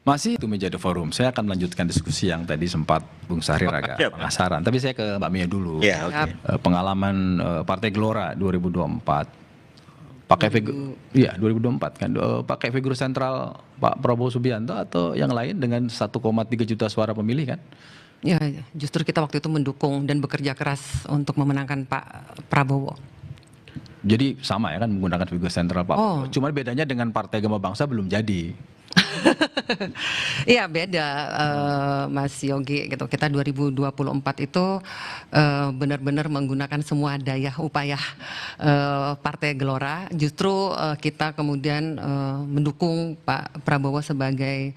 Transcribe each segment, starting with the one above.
Masih itu menjadi forum. Saya akan melanjutkan diskusi yang tadi sempat Bung Syahrir agak penasaran. Tapi saya ke Mbak Mia dulu. Ya, oke. Pengalaman Partai Gelora 2024. Pakai figur, iya 2024 kan. Pakai figur sentral Pak Prabowo Subianto atau yang lain dengan 1,3 juta suara pemilih kan? Ya, justru kita waktu itu mendukung dan bekerja keras untuk memenangkan Pak Prabowo. Jadi sama ya kan menggunakan figur sentral Pak Prabowo. Cuma bedanya dengan Partai Gema Bangsa belum jadi. Iya beda Mas Yogi gitu. Kita 2024 itu benar-benar menggunakan semua daya upaya Partai Gelora. Justru kita kemudian mendukung Pak Prabowo sebagai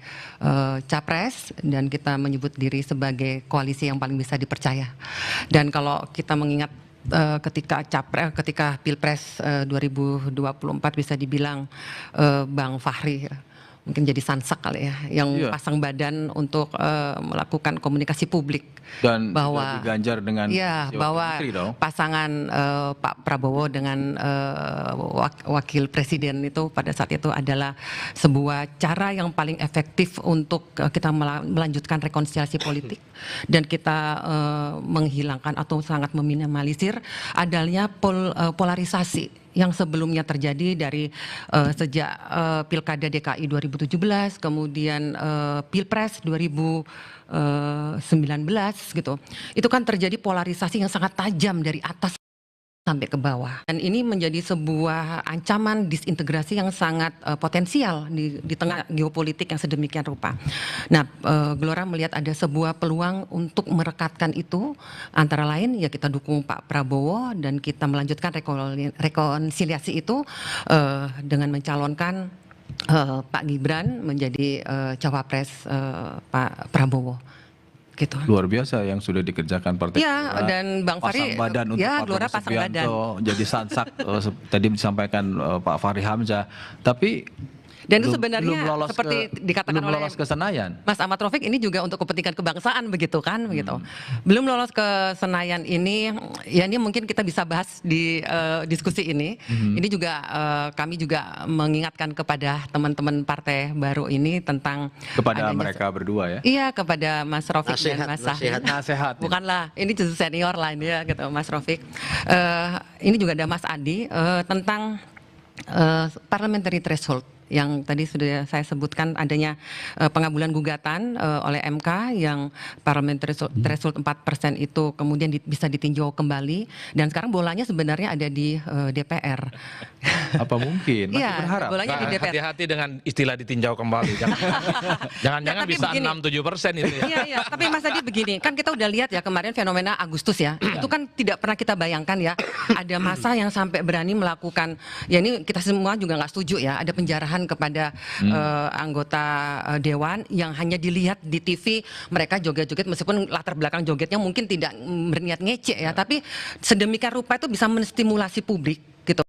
capres dan kita menyebut diri sebagai koalisi yang paling bisa dipercaya. Dan kalau kita mengingat ketika Pilpres 2024 bisa dibilang Bang Fahri mungkin jadi sansak kali ya, yang pasang badan untuk melakukan komunikasi publik dan bahwa diganjar dengan bahwa pasangan Pak Prabowo dengan wakil presiden itu pada saat itu adalah sebuah cara yang paling efektif untuk kita melanjutkan rekonsiliasi politik dan kita menghilangkan atau sangat meminimalisir adanya polarisasi yang sebelumnya terjadi dari sejak Pilkada DKI 2017, kemudian Pilpres 2019 gitu. Itu kan terjadi polarisasi yang sangat tajam dari atas sampai ke bawah. Dan ini menjadi sebuah ancaman disintegrasi yang sangat potensial di tengah geopolitik yang sedemikian rupa. Nah, Gelora melihat ada sebuah peluang untuk merekatkan itu, antara lain ya kita dukung Pak Prabowo dan kita melanjutkan rekonsiliasi itu dengan mencalonkan Pak Gibran menjadi cawapres Pak Prabowo. Gitu. Luar biasa yang sudah dikerjakan Partai Gelora. Dan Bang Fahri, pasang badan untuk Pak Gelora pasang badan. Jadi sansak tadi disampaikan Pak Fahri Hamzah. Tapi dan itu sebenarnya seperti dikatakan belum lolos ke Senayan. Mas Ahmad Raufik ini juga untuk kepentingan kebangsaan begitu kan, begitu. Belum lolos ke Senayan ini, ya ini mungkin kita bisa bahas di diskusi ini. Ini juga kami juga mengingatkan kepada teman-teman partai baru ini tentang kepada mereka berdua ya. Iya, kepada Mas Raufik dan Mas Nasihat. Bukanlah, ini justru senior lah ini ya gitu Mas Raufik. Ini juga ada Mas Adi tentang parliamentary threshold yang tadi sudah saya sebutkan adanya pengabulan gugatan oleh MK yang parliamentary threshold 4% itu kemudian bisa ditinjau kembali dan sekarang bolanya sebenarnya ada di DPR. Apa mungkin? Masih berharap. Bolanya di DPR. Hati-hati dengan istilah ditinjau kembali. Jangan-jangan bisa 6-7% itu ya. Iya, tapi Mas Adi begini, kan kita udah lihat ya kemarin fenomena Agustus ya. Itu kan tidak pernah kita bayangkan ya. Ada masa yang sampai berani melakukan, ya ini kita semua juga nggak setuju ya, ada penjarahan kepada anggota dewan yang hanya dilihat di TV mereka joget-joget meskipun latar belakang jogetnya mungkin tidak berniat ngece ya, tapi sedemikian rupa itu bisa menstimulasi publik gitu.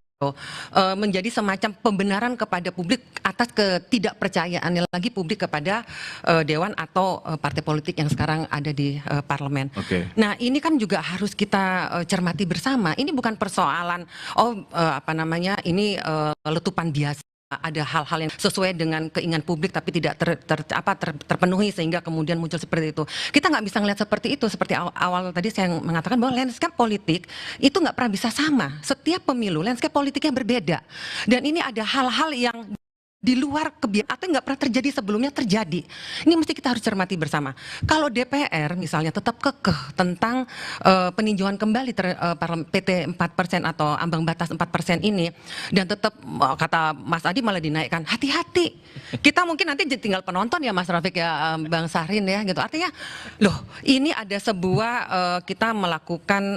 Menjadi semacam pembenaran kepada publik atas ketidakpercayaan lagi publik kepada dewan atau partai politik yang sekarang ada di parlemen. Nah ini kan juga harus kita cermati bersama. Ini bukan persoalan ini letupan biasa. Ada hal-hal yang sesuai dengan keinginan publik tapi tidak terpenuhi sehingga kemudian muncul seperti itu. Kita nggak bisa ngelihat seperti itu. Seperti awal tadi saya mengatakan bahwa landscape politik itu nggak pernah bisa sama. Setiap pemilu landscape politiknya berbeda. Dan ini ada hal-hal yang di luar kebiasaan atau nggak pernah terjadi sebelumnya terjadi. Ini mesti kita harus cermati bersama. Kalau DPR misalnya tetap kekeh tentang peninjauan kembali PT 4% atau ambang batas 4% ini dan tetap kata Mas Adi malah dinaikkan, hati-hati. Kita mungkin nanti tinggal penonton ya Mas Rafiq ya, Bang Sahrin ya gitu. Artinya loh ini ada sebuah kita melakukan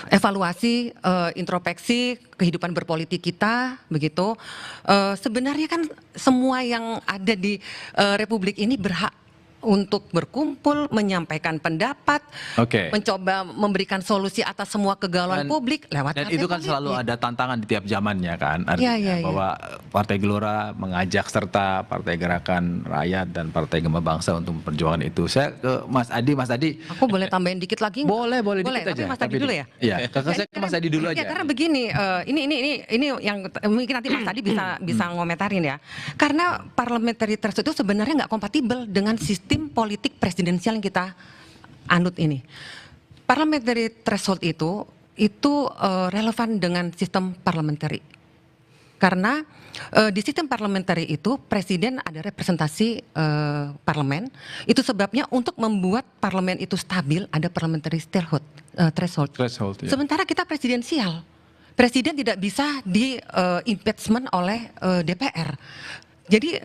evaluasi, introspeksi kehidupan berpolitik kita begitu. Sebenarnya kan semua yang ada di Republik ini berhak untuk berkumpul, menyampaikan pendapat, Oke. mencoba memberikan solusi atas semua kegalauan publik lewat Dan partai itu kan politik. selalu ada tantangan di tiap zamannya kan, artinya Iya. bahwa Partai Gelora mengajak serta Partai Gerakan Rakyat dan Partai Gema Bangsa untuk memperjuangkan itu. Saya ke Mas Adi. Aku boleh tambahin dikit lagi nggak? Boleh dikit tapi aja. Mas Adi dulu ya. Iya, saya ke Mas Adi dulu aja. Ya, karena begini, ini yang mungkin nanti Mas Adi bisa ngomentarin ya. Karena parliamentary threshold itu sebenarnya nggak kompatibel dengan sistem politik presidensial yang kita anut ini. Parliamentary threshold itu relevan dengan sistem parliamentary. Karena di sistem parliamentary itu presiden ada representasi parlemen. Itu sebabnya untuk membuat parlemen itu stabil ada parliamentary threshold. Threshold, ya. Sementara kita presidensial. Presiden tidak bisa di impeachment oleh DPR. Jadi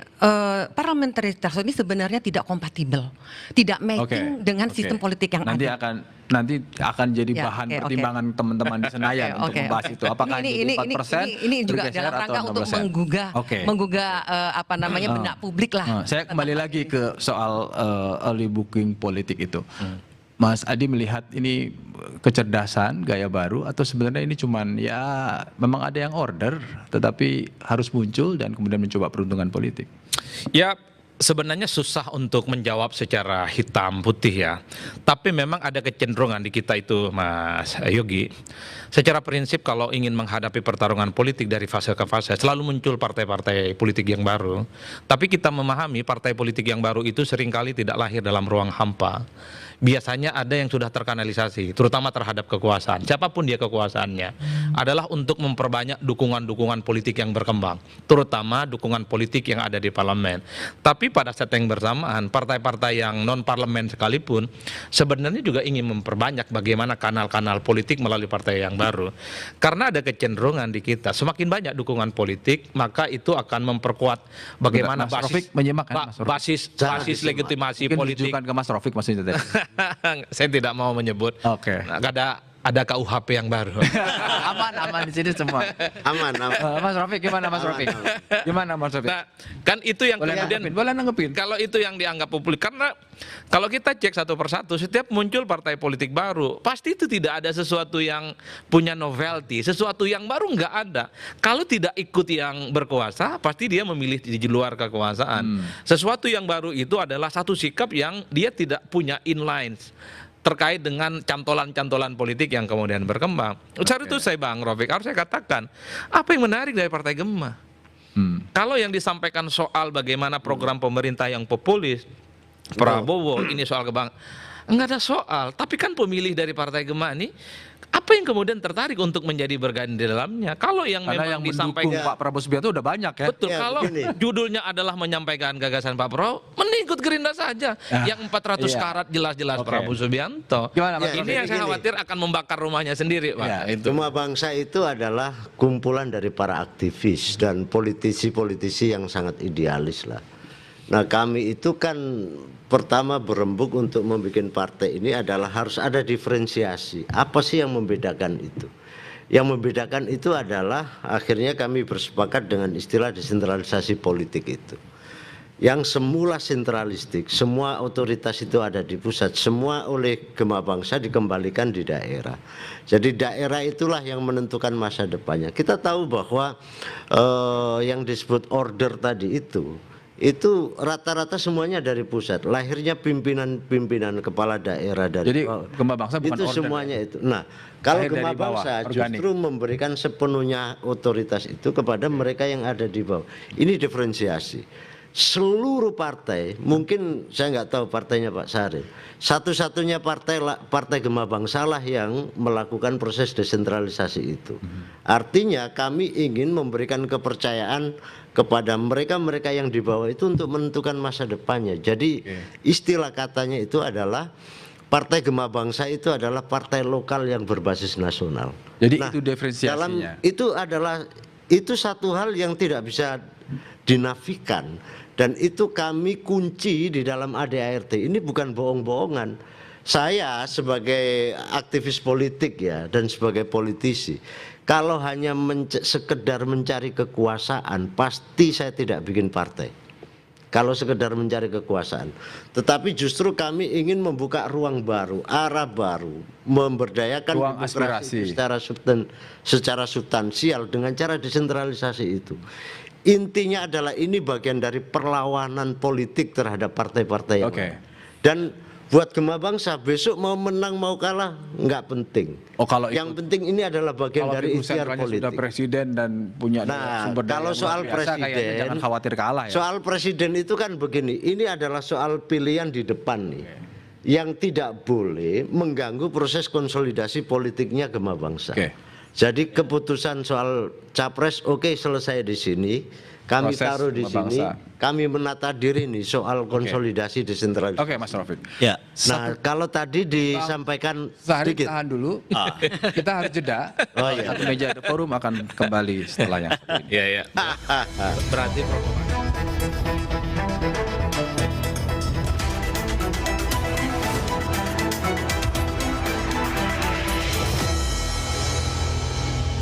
parliamentary threshold ini sebenarnya tidak kompatibel, tidak matching dengan sistem politik yang nanti ada. Nanti akan jadi Ya, bahan oke. pertimbangan teman-teman di Senayan untuk membahas itu. Apakah jadi 4% ini juga bergeser dalam atau rangka untuk 6%? menggugah benak publik lah. Saya kembali lagi ke soal early booking politik itu. Mas Adi melihat ini kecerdasan, gaya baru, atau sebenarnya ini cuman ya memang ada yang order tetapi harus muncul dan kemudian mencoba peruntungan politik? Ya, sebenarnya susah untuk menjawab secara hitam putih ya. Tapi memang ada kecenderungan di kita itu, Mas Yogi. Secara prinsip kalau ingin menghadapi pertarungan politik dari fase ke fase selalu muncul partai-partai politik yang baru. Tapi kita memahami partai politik yang baru itu seringkali tidak lahir dalam ruang hampa. Biasanya ada yang sudah terkanalisasi, terutama terhadap kekuasaan. Siapapun dia kekuasaannya, adalah untuk memperbanyak dukungan-dukungan politik yang berkembang, terutama dukungan politik yang ada di parlemen. Tapi pada saat yang bersamaan, partai-partai yang non-parlemen sekalipun sebenarnya juga ingin memperbanyak bagaimana kanal-kanal politik melalui partai yang baru. Karena ada kecenderungan di kita, semakin banyak dukungan politik, maka itu akan memperkuat bagaimana Mas Rofik menyimak kan, Mas Rofik? basis legitimasi Mungkin politik. ditujukan ke Mas Rofik maksudnya tadi. Saya tidak mau menyebut. Oke. Nah, ada KUHP yang baru. aman di sini semua. Aman. Mas Rofik gimana Mas Rofik? Gimana Mas Rofik? Nah, kan itu yang kemudian Boleh nanggepin. kalau itu yang dianggap publik, karena kalau kita cek satu persatu, setiap muncul partai politik baru, pasti itu tidak ada sesuatu yang punya novelty, sesuatu yang baru nggak ada. Kalau tidak ikut yang berkuasa, pasti dia memilih di luar kekuasaan. Sesuatu yang baru itu adalah satu sikap yang dia tidak punya inlines terkait dengan cantolan-cantolan politik yang kemudian berkembang. Secara itu saya Bang Rofik, harus saya katakan, apa yang menarik dari Partai Gema? Kalau yang disampaikan soal bagaimana program pemerintah yang populis, Prabowo, ini soal enggak ada soal. Tapi kan pemilih dari Partai Gema ini, apa yang kemudian tertarik untuk menjadi bergabung di dalamnya? Kalau yang Karena memang yang mendukung disampaikan, Pak Prabowo Subianto udah banyak ya. betul, Ya, kalau begini. judulnya adalah menyampaikan gagasan Pak Prabowo, mending ikut Gerindra saja. Yang 400 iya. karat jelas-jelas Oke. Prabowo Subianto. Gimana Mas Ya, Rofik? Ini yang saya begini. khawatir akan membakar rumahnya sendiri, Pak. Ya, Itu. Semua bangsa itu adalah kumpulan dari para aktivis dan politisi-politisi yang sangat idealis lah. Nah, kami itu kan pertama berembuk untuk membuat partai ini adalah harus ada diferensiasi. Apa sih yang membedakan itu? Yang membedakan itu adalah akhirnya kami bersepakat dengan istilah desentralisasi politik itu. Yang semula sentralistik, semua otoritas itu ada di pusat, semua oleh Gema Bangsa dikembalikan di daerah. Jadi daerah itulah yang menentukan masa depannya. Kita tahu bahwa yang disebut order tadi itu rata-rata semuanya dari pusat. Lahirnya pimpinan-pimpinan kepala daerah dari Jadi Gema Bangsa bukan itu order, semuanya itu. Nah, kalau Lahir Gema dari bawah, Bangsa organik. justru memberikan sepenuhnya otoritas itu kepada mereka yang ada di bawah. Ini diferensiasi. Seluruh partai, mungkin saya nggak tahu partainya Pak Sarif, satu-satunya partai Gema Bangsa lah yang melakukan proses desentralisasi itu. Artinya kami ingin memberikan kepercayaan kepada mereka-mereka yang di bawah itu untuk menentukan masa depannya. Jadi istilah katanya itu adalah Partai Gema Bangsa itu adalah partai lokal yang berbasis nasional. Jadi itu diferensiasinya. Dalam itu satu hal yang tidak bisa dinafikan, dan itu kami kunci di dalam ADART. Ini bukan bohong-bohongan. Saya sebagai aktivis politik ya dan sebagai politisi, kalau hanya sekedar mencari kekuasaan, pasti saya tidak bikin partai. kalau sekedar mencari kekuasaan. Tetapi justru kami ingin membuka ruang baru, arah baru, memberdayakan Ruang demokrasi aspirasi. secara substansial dengan cara desentralisasi itu. Intinya adalah ini bagian dari perlawanan politik terhadap partai-partai yang Oke. lain. Dan buat Gema Bangsa besok mau menang mau kalah nggak penting. Oh, kalau yang penting ini adalah bagian kalau dari figur ikhtiar sentralnya sudah politik. presiden dan punya Nah, sumber daya kalau yang soal luar biasa, kayaknya presiden, jangan khawatir kalah ya. Soal presiden itu kan begini, ini adalah soal pilihan di depan nih, yang tidak boleh mengganggu proses konsolidasi politiknya Gema Bangsa. Oke. Jadi keputusan soal capres oke, selesai di sini. Kami Proses taruh di Gema sini, Bangsa. kami menata diri nih soal konsolidasi desentralisasi. Oke, Mas Rafiq. Ya, Nah, kalau tadi disampaikan Sehari sedikit. tahan dulu. Kita harus jeda. Oh, iya. Satu meja The Forum akan kembali setelah yang satu ini. Ya ya. Berarti Prof.